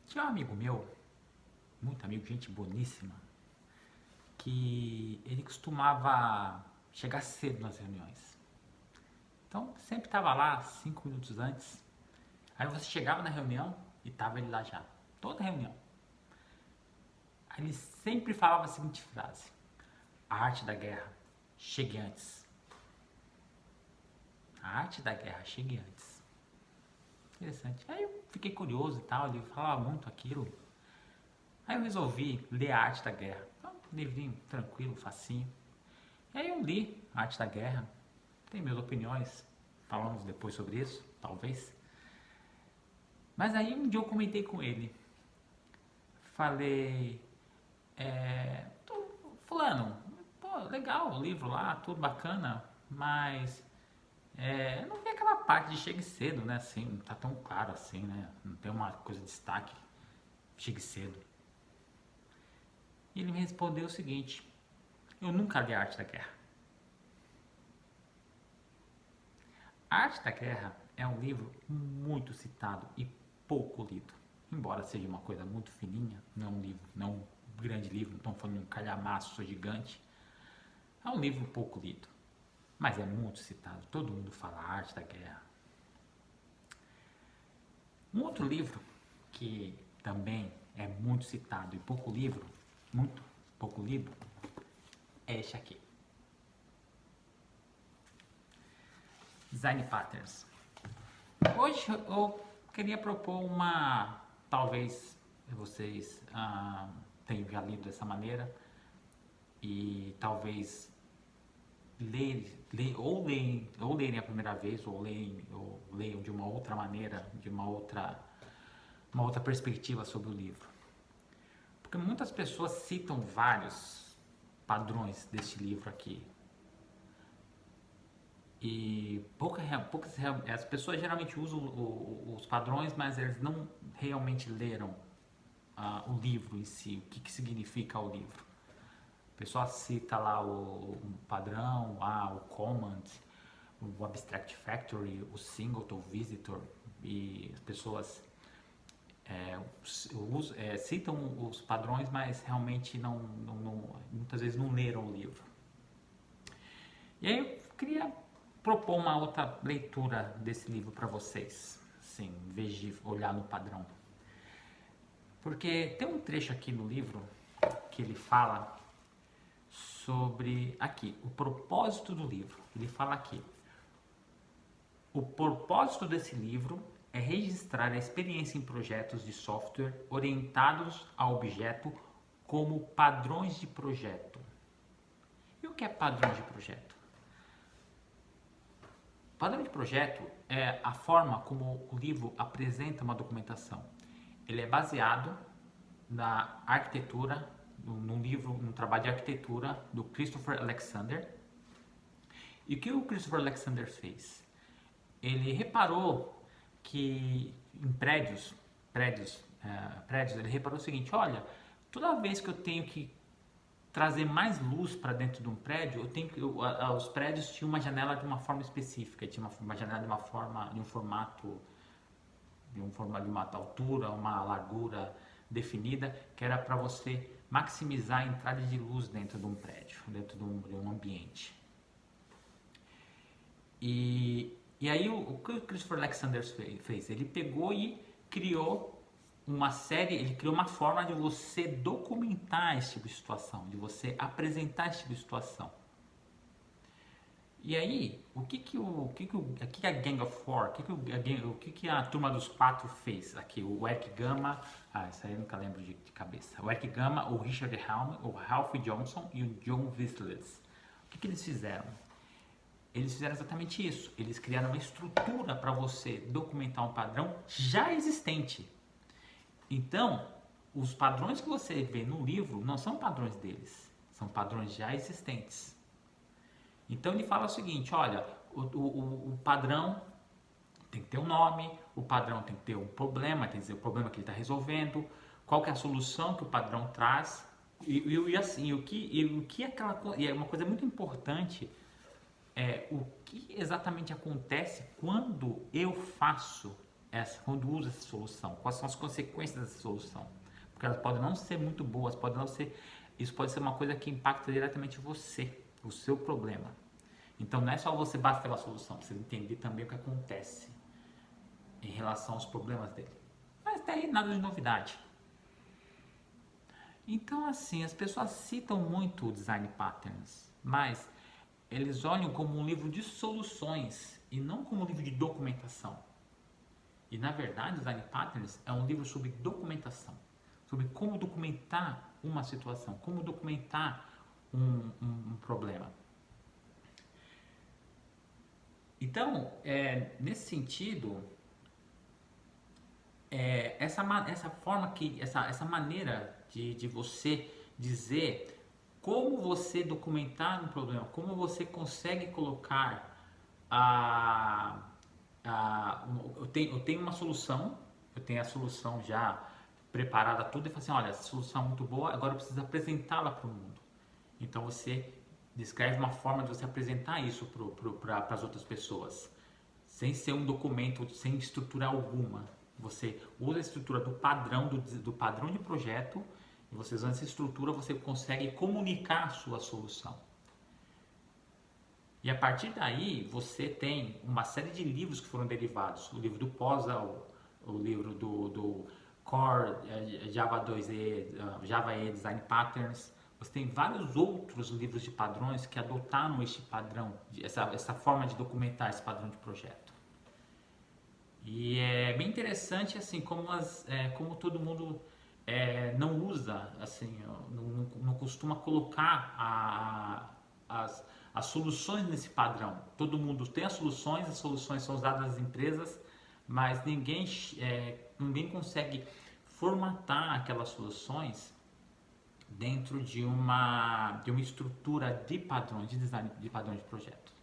Tinha um amigo meu, muito amigo, gente boníssima, que ele costumava chegar cedo nas reuniões. Então, sempre estava lá 5 minutos antes. Aí você chegava na reunião e tava ele lá já. Toda reunião. Aí ele sempre falava a seguinte frase: a arte da guerra, chegue antes. A arte da guerra, chegue antes. Interessante. Aí eu fiquei curioso e tal, ele falava muito aquilo. Aí eu resolvi ler a arte da guerra. Então, um livrinho tranquilo, facinho. E aí eu li a arte da guerra. Tem minhas opiniões. Falamos depois sobre isso, talvez. Mas aí um dia eu comentei com ele. Falei, fulano, pô, legal o livro lá, tudo bacana, mas não vi aquela parte de chegue cedo, né? Assim, não tá tão claro assim, né? Não tem uma coisa de destaque, chegue cedo. E ele me respondeu o seguinte: eu nunca li a arte da guerra. A arte da guerra é um livro muito citado e pouco lido. Embora seja uma coisa muito fininha, não é um livro, não é um grande livro, não estamos falando de um calhamaço gigante. É um livro pouco lido, mas é muito citado. Todo mundo fala a arte da guerra. Um outro livro que também é muito citado e pouco livro, muito pouco lido, é este aqui. Design Patterns. Hoje eu queria propor uma, talvez vocês tenham já lido dessa maneira e talvez ou lerem a primeira vez ou leiam de uma outra maneira, de uma outra perspectiva sobre o livro. Porque muitas pessoas citam vários padrões deste livro aqui. E as pessoas geralmente usam os padrões, mas eles não realmente leram o livro em si, o que significa o livro. A pessoa cita lá o padrão, o command, o abstract factory, o singleton, o visitor, e as pessoas citam os padrões, mas realmente muitas vezes não leram o livro. E aí eu queria propor uma outra leitura desse livro para vocês, assim, em vez de olhar no padrão. Porque tem um trecho aqui no livro que ele fala sobre, aqui, o propósito do livro. Ele fala aqui: o propósito desse livro é registrar a experiência em projetos de software orientados a objeto como padrões de projeto. E o que é padrão de projeto? Padrão de projeto é a forma como o livro apresenta uma documentação. Ele é baseado na arquitetura, num trabalho de arquitetura do Christopher Alexander. E o que o Christopher Alexander fez? Ele reparou que em prédios, ele reparou o seguinte: olha, toda vez que eu tenho que trazer mais luz para dentro de um prédio, os prédios tinham uma janela de uma forma específica, tinha uma janela de uma formato, de uma altura, uma largura definida, que era para você maximizar a entrada de luz dentro de um prédio, dentro de um ambiente. E aí o que o Christopher Alexander fez? Ele pegou e criou ele criou uma forma de você documentar esse tipo de situação, de você apresentar esse tipo de situação. E aí, o que a Gang of Four, o que a turma dos quatro fez aqui? O Eric Gama, isso aí eu nunca lembro de cabeça. O Eric Gama, o Richard Helm, o Ralph Johnson e o John Whistlers. O que eles fizeram? Eles fizeram exatamente isso. Eles criaram uma estrutura para você documentar um padrão já existente. Então, os padrões que você vê no livro não são padrões deles, são padrões já existentes. Então ele fala o seguinte: olha, o padrão tem que ter um nome, o padrão tem que ter um problema, tem que dizer o problema que ele está resolvendo, qual que é a solução que o padrão traz, e assim, o que aquela coisa, e é uma coisa muito importante, o que exatamente acontece quando eu faço quando usa essa solução, quais são as consequências dessa solução, porque elas podem não ser muito boas, podem não ser, isso pode ser uma coisa que impacta diretamente você, o seu problema. Então não é só você basta ter uma solução, você entender também o que acontece em relação aos problemas dele. Mas até aí nada de novidade. Então assim, as pessoas citam muito o Design Patterns, mas eles olham como um livro de soluções e não como um livro de documentação. E na verdade, o Design Patterns é um livro sobre documentação, sobre como documentar uma situação, como documentar um problema. Então, nesse sentido, essa maneira de você dizer como você documentar um problema, como você consegue colocar eu tenho uma solução, eu tenho a solução já preparada tudo e falo assim, olha, essa solução é muito boa, agora eu preciso apresentá-la para o mundo. Então você descreve uma forma de você apresentar isso para as outras pessoas, sem ser um documento, sem estrutura alguma. Você usa a estrutura do padrão de projeto e você usando essa estrutura você consegue comunicar a sua solução. E a partir daí você tem uma série de livros que foram derivados. O livro do POSA, o livro do Core, Java 2E, Java E Design Patterns. Você tem vários outros livros de padrões que adotaram este padrão, essa forma de documentar esse padrão de projeto. E é bem interessante assim como todo mundo não usa, assim, não costuma colocar as soluções nesse padrão. Todo mundo tem as soluções são usadas nas empresas, mas ninguém consegue formatar aquelas soluções dentro de uma estrutura de padrões, de design de padrões de projetos.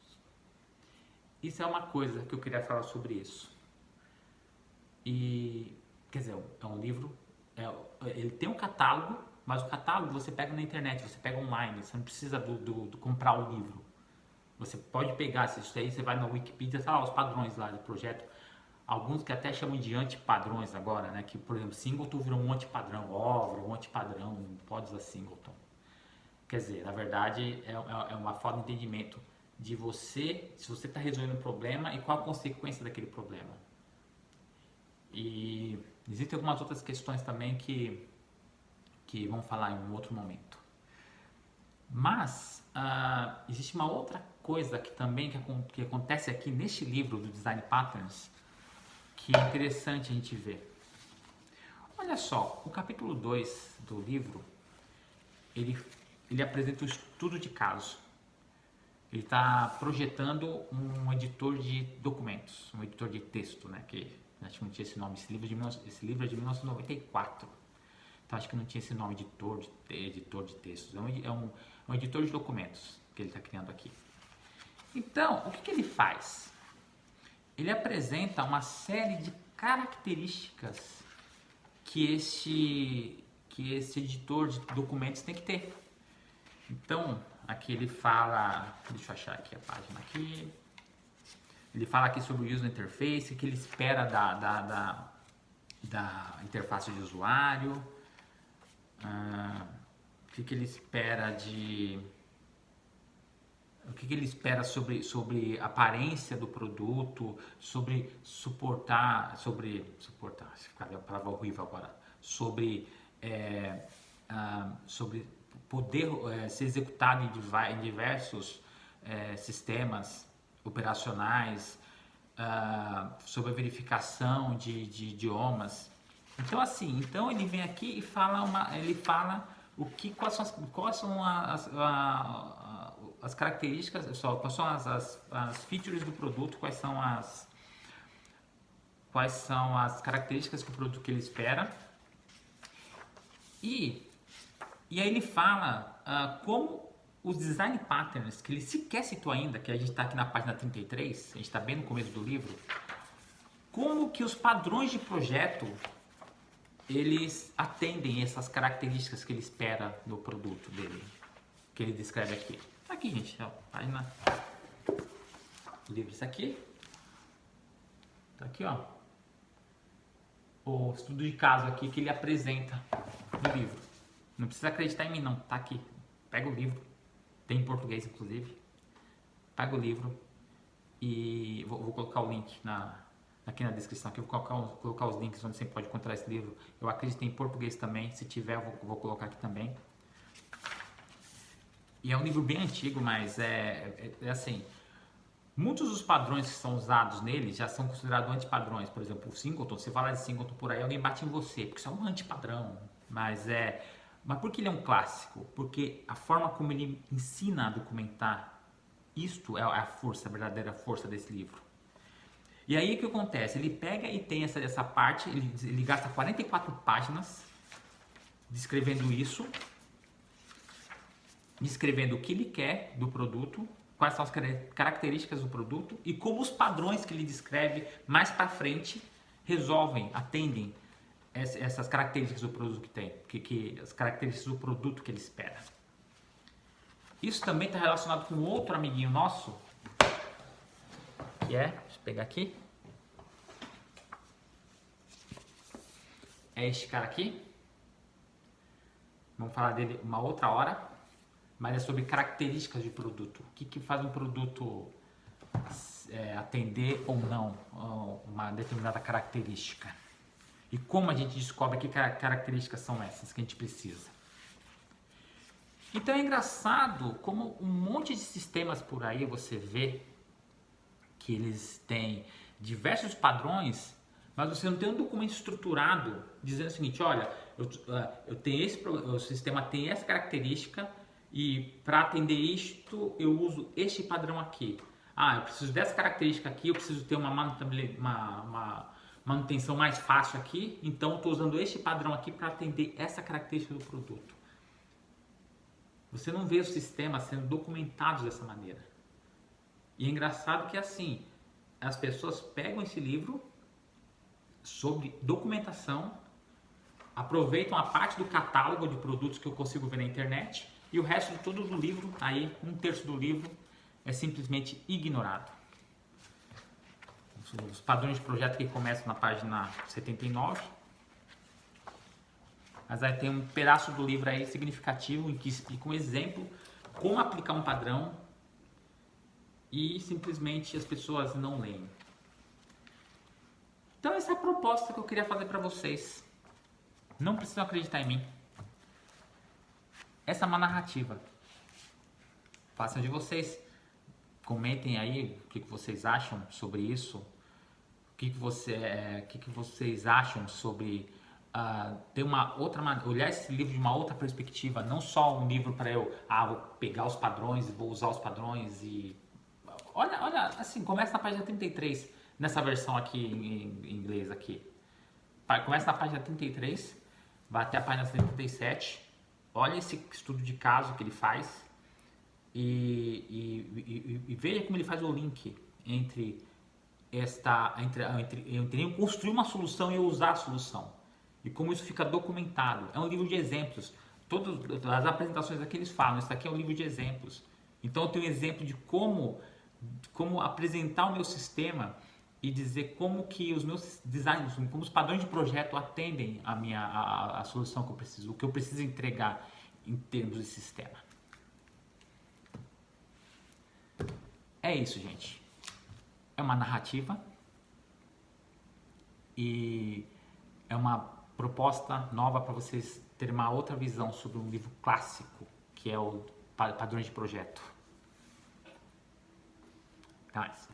Isso é uma coisa que eu queria falar sobre isso. E, quer dizer, é um livro, ele tem um catálogo, mas o catálogo você pega na internet, você pega online, você não precisa comprar o livro. Você pode pegar isso aí, você vai na Wikipedia, tá lá os padrões lá de projeto. Alguns que até chamam de antipadrões agora, né? Que, por exemplo, Singleton virou um antipadrão, virou um antipadrão, não pode usar Singleton. Quer dizer, na verdade, é uma falta de entendimento de você, se você está resolvendo um problema e qual a consequência daquele problema. E existem algumas outras questões também que vamos falar em um outro momento. Mas existe uma outra coisa que também que acontece aqui neste livro do Design Patterns que é interessante a gente ver. Olha só, o capítulo 2 do livro ele apresenta o estudo de caso. Ele está projetando um editor de documentos, um editor de texto, né? Que acho que não tinha esse nome. Esse livro é de 1994. Então acho que não tinha esse nome, editor de textos. É um editor de documentos que ele está criando aqui. Então, o que ele faz? Ele apresenta uma série de características que esse editor de documentos tem que ter. Então, aqui ele fala, deixa eu achar aqui a página aqui. Ele fala aqui sobre o user interface, o que ele espera da interface de usuário, o que ele espera sobre a aparência do produto, sobre suportar, se ficar a palavra horrível agora, sobre poder ser executado em diversos sistemas operacionais, sobre a verificação de idiomas. Então assim, ele vem aqui e fala quais são as características, quais são as features do produto, quais são as características que o produto que ele espera. E aí ele fala como os design patterns, que ele sequer citou ainda, que a gente está aqui na página 33, a gente está bem no começo do livro, como que os padrões de projeto eles atendem essas características que ele espera no produto dele, que ele descreve aqui. Tá aqui, gente, ó, página, o livro está aqui, tá aqui, ó. o estudo de caso aqui que ele apresenta no livro. Não precisa acreditar em mim não, tá aqui. Pega o livro, tem em português inclusive. Pega o livro e vou colocar o link aqui na descrição, aqui eu vou colocar os links onde você pode encontrar esse livro. Eu acredito em português também, se tiver eu vou colocar aqui também. E é um livro bem antigo, mas é assim, muitos dos padrões que são usados nele já são considerados antipadrões. Por exemplo, o Singleton, você fala de Singleton por aí, alguém bate em você, porque isso é um antipadrão. Mas por que ele é um clássico? Porque a forma como ele ensina a documentar, isto é a força, a verdadeira força desse livro. E aí o que acontece? Ele pega e tem essa parte, ele gasta 44 páginas descrevendo isso, descrevendo o que ele quer do produto, quais são as características do produto e como os padrões que ele descreve mais para frente resolvem, atendem essas características do produto que tem, as características do produto que ele espera. Isso também está relacionado com outro amiguinho nosso, que deixa eu pegar aqui, é este cara aqui. Vamos falar dele uma outra hora, mas é sobre características de produto. O que faz um produto atender ou não uma determinada característica. E como a gente descobre que características são essas que a gente precisa. Então é engraçado como um monte de sistemas por aí você vê que eles têm diversos padrões, mas você não tem um documento estruturado dizendo o seguinte: olha, eu tenho o sistema tem essa característica e para atender isto eu uso este padrão aqui. Eu preciso dessa característica aqui, eu preciso ter uma manutenção mais fácil aqui, então eu estou usando este padrão aqui para atender essa característica do produto. Você não vê os sistemas sendo documentados dessa maneira. E é engraçado que assim, as pessoas pegam esse livro sobre documentação, aproveitam a parte do catálogo de produtos que eu consigo ver na internet e o resto de todo do livro, aí 1/3 do livro, é simplesmente ignorado. Os padrões de projeto que começam na página 79. Mas aí tem um pedaço do livro aí significativo em que explica um exemplo, como aplicar um padrão e simplesmente as pessoas não leem. Então essa é a proposta que eu queria fazer para vocês. Não precisam acreditar em mim. Essa é uma narrativa. Façam de vocês. Comentem aí o que vocês acham sobre isso. O que vocês acham sobre ter uma outra maneira, olhar esse livro de uma outra perspectiva, não só um livro para eu vou pegar os padrões e vou usar os padrões e olha assim, começa na página 33 nessa versão aqui em inglês aqui. Começa na página 33, vai até a página 37, olha esse estudo de caso que ele faz e veja como ele faz o link entre eu construir uma solução e eu usar a solução. E como isso fica documentado. É um livro de exemplos. Todas as apresentações aqui eles falam, isso aqui é um livro de exemplos. Então eu tenho um exemplo de como apresentar o meu sistema e dizer como que os meus designs, como os padrões de projeto atendem a solução que eu preciso, o que eu preciso entregar em termos de sistema. É isso, gente. É uma narrativa e é uma proposta nova para vocês terem uma outra visão sobre um livro clássico, que é o Padrões de Projeto. Até mais.